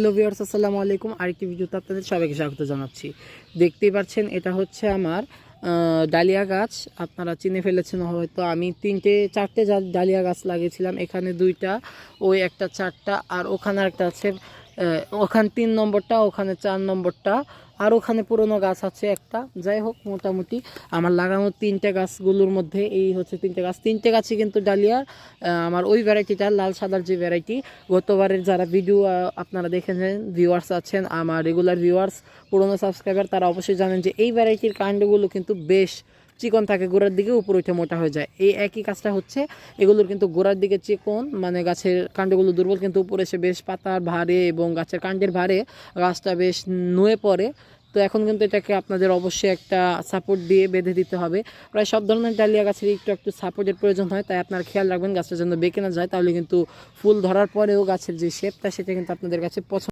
Hello viewers, আসসালামু আলাইকুম। আরেকটি ভিডিওতে আপনাদের সবাইকে স্বাগত জানাচ্ছি। দেখতেই পাচ্ছেন এটা হচ্ছে আমার ডালিয়া গাছ। আপনারা চিনে ফেলেছেন হয়তো। আমি 3-4টে ডালিয়া গাছ লাগিয়েছিলাম। এখানে 2টা, ওই একটা 4টা, আর ওখানে একটা আছে, ওখানে 3 নম্বরটা, ওখানে 4 নম্বরটা, আর ওখানে পুরনো গাছ আছে একটা। যাই হোক, মোটামুটি আমার লাগানো 3টে গাছগুলোর মধ্যে এই হচ্ছে 3টে গাছই কিন্তু ডালিয়ার। আমার ওই ভ্যারাইটিটা লাল সাদার যে ভ্যারাইটি, গতবারের যারা ভিডিও আপনারা দেখেছেন, ভিউয়ার্স আছেন, আমার রেগুলার ভিউয়ার্স, পুরনো সাবস্ক্রাইবার, তারা অবশ্যই জানেন যে এই ভ্যারাইটির কাণ্ডগুলো কিন্তু বেশ চিকন থাকে, গোড়ার দিকে, উপরে উঠে মোটা হয়ে যায়। এই একই কাজটা হচ্ছে এগুলোর, কিন্তু গোড়ার দিকে চিকন, মানে গাছের কাণ্ডগুলো দুর্বল, কিন্তু উপরে এসে বেশ পাতার ভারে এবং গাছের কাণ্ডের ভারে গাছটা বেশ নুয়ে পড়ে। তো এখন কিন্তু এটাকে আপনাদের অবশ্যই একটা সাপোর্ট দিয়ে বেঁধে দিতে হবে। প্রায় সব ধরনের ডালিয়া গাছের একটু একটু সাপোর্টের প্রয়োজন হয়, তাই আপনার খেয়াল রাখবেন গাছটা যেন বেঁকে না যায়, তাহলে কিন্তু ফুল ধরার পরেও গাছের যে শেপটা সেটা কিন্তু আপনাদের কাছে পছন্দ